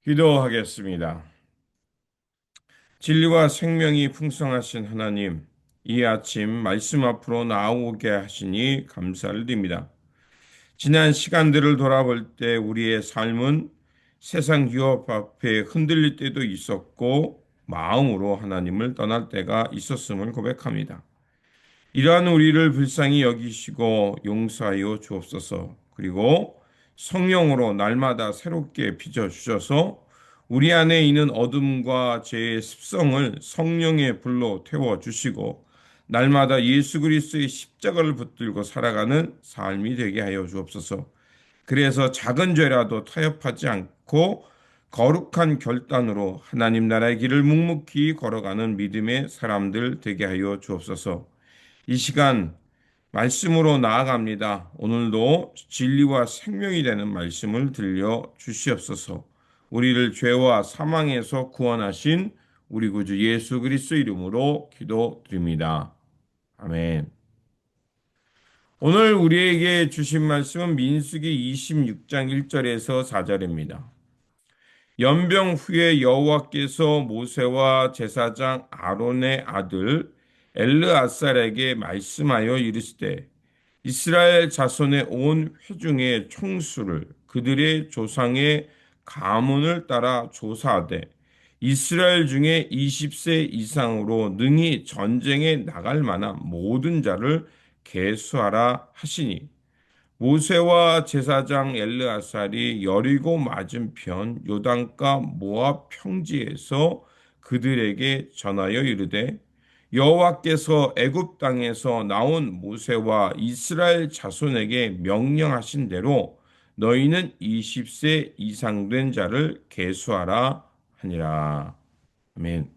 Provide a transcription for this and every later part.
기도하겠습니다. 진리와 생명이 풍성하신 하나님, 이 아침 말씀 앞으로 나오게 하시니 감사를 드립니다. 지난 시간들을 돌아볼 때 우리의 삶은 세상 유혹 앞에 흔들릴 때도 있었고, 마음으로 하나님을 떠날 때가 있었음을 고백합니다. 이러한 우리를 불쌍히 여기시고 용서하여 주옵소서. 그리고 성령으로 날마다 새롭게 빚어주셔서 우리 안에 있는 어둠과 죄의 습성을 성령의 불로 태워주시고 날마다 예수 그리스도의 십자가를 붙들고 살아가는 삶이 되게 하여 주옵소서. 그래서 작은 죄라도 타협하지 않고 거룩한 결단으로 하나님 나라의 길을 묵묵히 걸어가는 믿음의 사람들 되게 하여 주옵소서. 이 시간 말씀으로 나아갑니다. 오늘도 진리와 생명이 되는 말씀을 들려 주시옵소서. 우리를 죄와 사망에서 구원하신 우리 구주 예수 그리스도 이름으로 기도드립니다. 아멘. 오늘 우리에게 주신 말씀은 민수기 26장 1절에서 4절입니다. 연병 후에 여호와께서 모세와 제사장 아론의 아들 엘르아살에게 말씀하여 이르시되 이스라엘 자손의 온 회중의 총수를 그들의 조상의 가문을 따라 조사하되 이스라엘 중에 20세 이상으로 능히 전쟁에 나갈 만한 모든 자를 계수하라 하시니 모세와 제사장 엘르아살이 여리고 맞은편 요단가 모압 평지에서 그들에게 전하여 이르되 여호와께서 애굽 땅에서 나온 모세와 이스라엘 자손에게 명령하신 대로 너희는 20세 이상 된 자를 계수하라 하니라. 아멘.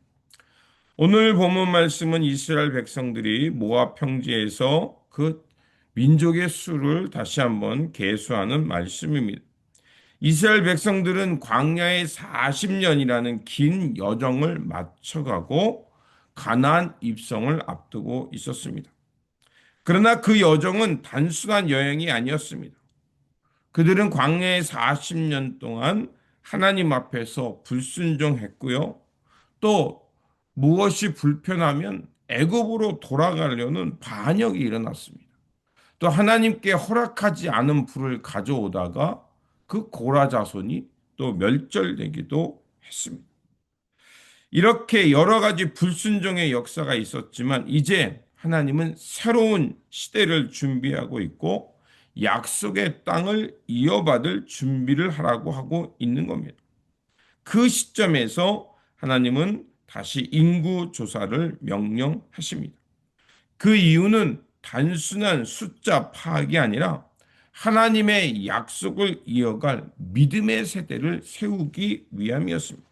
오늘 본문 말씀은 이스라엘 백성들이 모압 평지에서 그 민족의 수를 다시 한번 계수하는 말씀입니다. 이스라엘 백성들은 광야의 40년이라는 긴 여정을 마쳐가고 가나안 입성을 앞두고 있었습니다. 그러나 그 여정은 단순한 여행이 아니었습니다. 그들은 광야의 40년 동안 하나님 앞에서 불순종했고요. 또 무엇이 불편하면 애굽으로 돌아가려는 반역이 일어났습니다. 또 하나님께 허락하지 않은 불을 가져오다가 그 고라 자손이 또 멸절되기도 했습니다. 이렇게 여러 가지 불순종의 역사가 있었지만 이제 하나님은 새로운 시대를 준비하고 있고 약속의 땅을 이어받을 준비를 하라고 하고 있는 겁니다. 그 시점에서 하나님은 다시 인구 조사를 명령하십니다. 그 이유는 단순한 숫자 파악이 아니라 하나님의 약속을 이어갈 믿음의 세대를 세우기 위함이었습니다.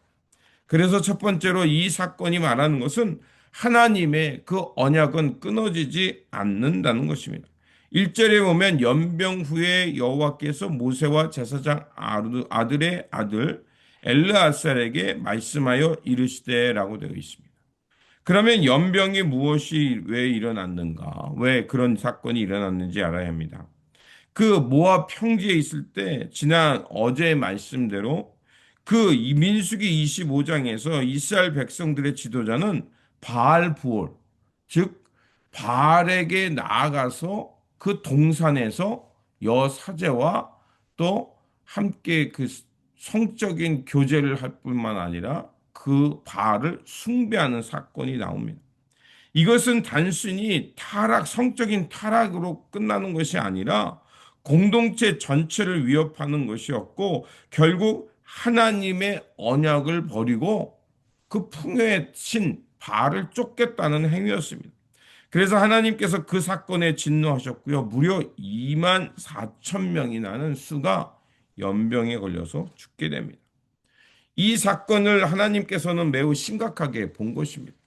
그래서 첫 번째로 이 사건이 말하는 것은 하나님의 그 언약은 끊어지지 않는다는 것입니다. 1절에 보면 연병 후에 여호와께서 모세와 제사장 아들의 아들 엘르아살에게 말씀하여 이르시되라고 되어 있습니다. 그러면 연병이 무엇이 왜 일어났는가? 왜 그런 사건이 일어났는지 알아야 합니다. 그 모압 평지에 있을 때 지난 어제 말씀대로 그 민수기 25장에서 이스라엘 백성들의 지도자는 바알 부올, 즉 바알에게 나아가서 그 동산에서 여사제와 또 함께 그 성적인 교제를 할 뿐만 아니라 그 바알을 숭배하는 사건이 나옵니다. 이것은 단순히 성적인 타락으로 끝나는 것이 아니라 공동체 전체를 위협하는 것이었고 결국 하나님의 언약을 버리고 그 풍요의 신 바알을 쫓겠다는 행위였습니다. 그래서 하나님께서 그 사건에 진노하셨고요. 무려 2만 4천 명이 나는 수가 연병에 걸려서 죽게 됩니다. 이 사건을 하나님께서는 매우 심각하게 본 것입니다.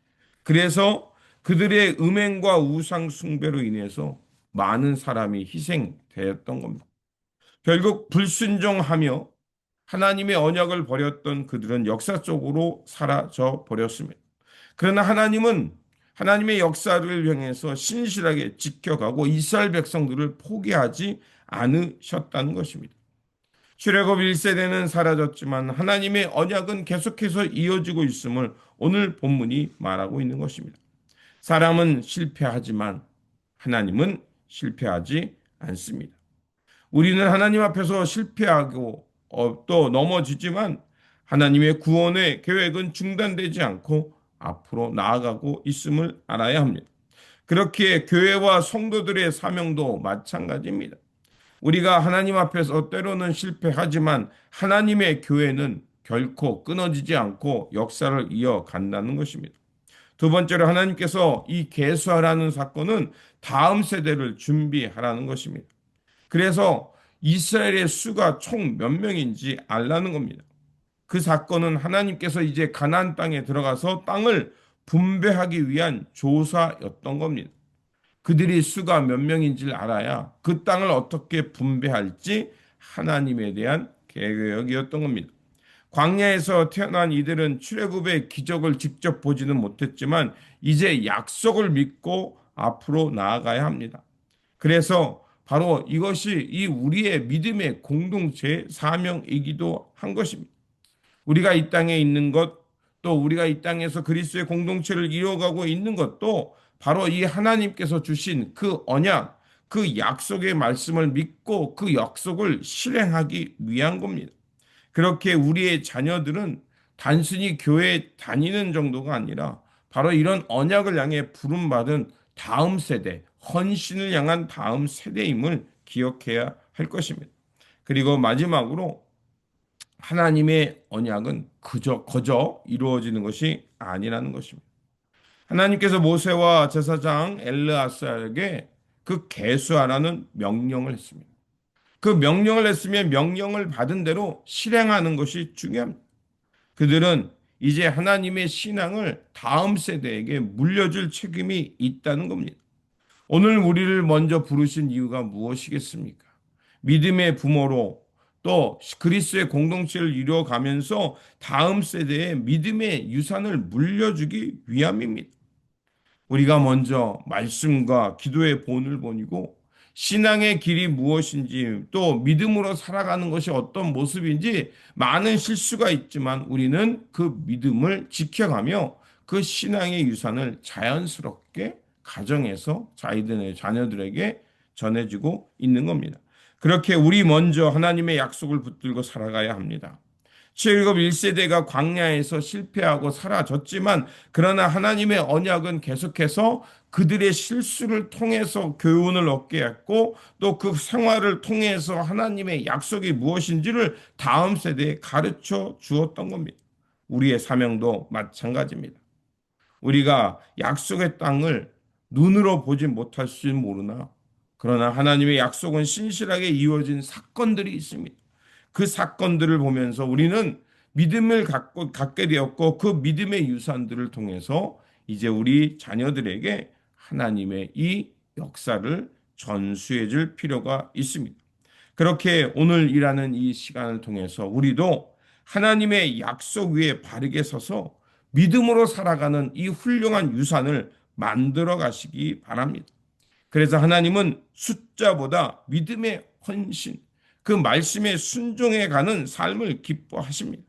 그래서 그들의 음행과 우상 숭배로 인해서 많은 사람이 희생되었던 겁니다. 결국 불순종하며 하나님의 언약을 버렸던 그들은 역사적으로 사라져 버렸습니다. 그러나 하나님은 하나님의 역사를 향해서 신실하게 지켜가고 이스라엘 백성들을 포기하지 않으셨다는 것입니다. 출애굽 1세대는 사라졌지만 하나님의 언약은 계속해서 이어지고 있음을 오늘 본문이 말하고 있는 것입니다. 사람은 실패하지만 하나님은 실패하지 않습니다. 우리는 하나님 앞에서 실패하고 또 넘어지지만 하나님의 구원의 계획은 중단되지 않고 앞으로 나아가고 있음을 알아야 합니다. 그렇게 교회와 성도들의 사명도 마찬가지입니다. 우리가 하나님 앞에서 때로는 실패하지만 하나님의 교회는 결코 끊어지지 않고 역사를 이어간다는 것입니다. 두 번째로 하나님께서 이 계수하라는 사건은 다음 세대를 준비하라는 것입니다. 그래서 이스라엘의 수가 총 몇 명인지 알라는 겁니다. 그 사건은 하나님께서 이제 가나안 땅에 들어가서 땅을 분배하기 위한 조사였던 겁니다. 그들이 수가 몇 명인지를 알아야 그 땅을 어떻게 분배할지 하나님에 대한 계획이었던 겁니다. 광야에서 태어난 이들은 출애굽의 기적을 직접 보지는 못했지만 이제 약속을 믿고 앞으로 나아가야 합니다. 그래서 바로 이것이 이 우리의 믿음의 공동체 사명이기도 한 것입니다. 우리가 이 땅에 있는 것, 또 우리가 이 땅에서 그리스도의 공동체를 이어가고 있는 것도 바로 이 하나님께서 주신 그 언약, 그 약속의 말씀을 믿고 그 약속을 실행하기 위한 겁니다. 그렇게 우리의 자녀들은 단순히 교회에 다니는 정도가 아니라 바로 이런 언약을 향해 부름받은 다음 세대, 헌신을 향한 다음 세대임을 기억해야 할 것입니다. 그리고 마지막으로 하나님의 언약은 거저 이루어지는 것이 아니라는 것입니다. 하나님께서 모세와 제사장 엘르아스에게 그 계수하라는 명령을 했습니다. 그 명령을 했으면 명령을 받은 대로 실행하는 것이 중요합니다. 그들은 이제 하나님의 신앙을 다음 세대에게 물려줄 책임이 있다는 겁니다. 오늘 우리를 먼저 부르신 이유가 무엇이겠습니까? 믿음의 부모로 또 그리스도의 공동체를 이루어가면서 다음 세대에 믿음의 유산을 물려주기 위함입니다. 우리가 먼저 말씀과 기도의 본을 보이고 신앙의 길이 무엇인지 또 믿음으로 살아가는 것이 어떤 모습인지 많은 실수가 있지만 우리는 그 믿음을 지켜가며 그 신앙의 유산을 자연스럽게 가정에서 자기들의 자녀들에게 전해지고 있는 겁니다. 그렇게 우리 먼저 하나님의 약속을 붙들고 살아가야 합니다. 출애굽 1세대가 광야에서 실패하고 사라졌지만 그러나 하나님의 언약은 계속해서 그들의 실수를 통해서 교훈을 얻게 했고 또 그 생활을 통해서 하나님의 약속이 무엇인지를 다음 세대에 가르쳐 주었던 겁니다. 우리의 사명도 마찬가지입니다. 우리가 약속의 땅을 눈으로 보지 못할지 모르나 그러나 하나님의 약속은 신실하게 이루어진 사건들이 있습니다. 그 사건들을 보면서 우리는 믿음을 갖게 되었고 그 믿음의 유산들을 통해서 이제 우리 자녀들에게 하나님의 이 역사를 전수해 줄 필요가 있습니다. 그렇게 오늘 일하는 이 시간을 통해서 우리도 하나님의 약속 위에 바르게 서서 믿음으로 살아가는 이 훌륭한 유산을 만들어 가시기 바랍니다. 그래서 하나님은 숫자보다 믿음의 헌신, 그 말씀에 순종해 가는 삶을 기뻐하십니다.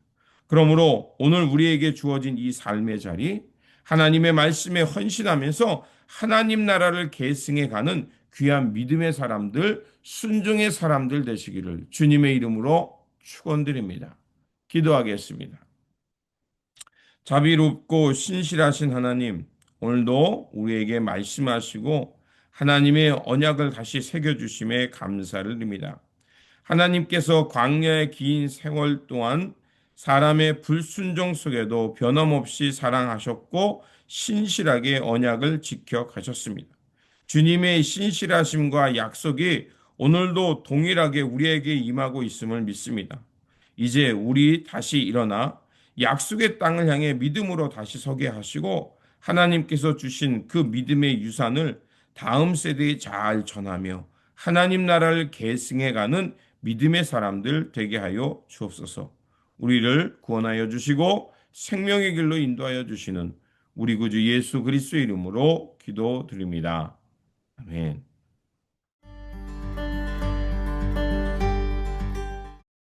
그러므로 오늘 우리에게 주어진 이 삶의 자리, 하나님의 말씀에 헌신하면서 하나님 나라를 계승해 가는 귀한 믿음의 사람들, 순종의 사람들 되시기를 주님의 이름으로 축원드립니다. 기도하겠습니다. 자비롭고 신실하신 하나님, 오늘도 우리에게 말씀하시고 하나님의 언약을 다시 새겨주심에 감사를 드립니다. 하나님께서 광야의 긴 세월 동안 사람의 불순종 속에도 변함없이 사랑하셨고 신실하게 언약을 지켜 가셨습니다. 주님의 신실하심과 약속이 오늘도 동일하게 우리에게 임하고 있음을 믿습니다. 이제 우리 다시 일어나 약속의 땅을 향해 믿음으로 다시 서게 하시고 하나님께서 주신 그 믿음의 유산을 다음 세대에 잘 전하며 하나님 나라를 계승해가는 믿음의 사람들 되게 하여 주옵소서. 우리를 구원하여 주시고 생명의 길로 인도하여 주시는 우리 구주 예수 그리스도의 이름으로 기도드립니다. 아멘.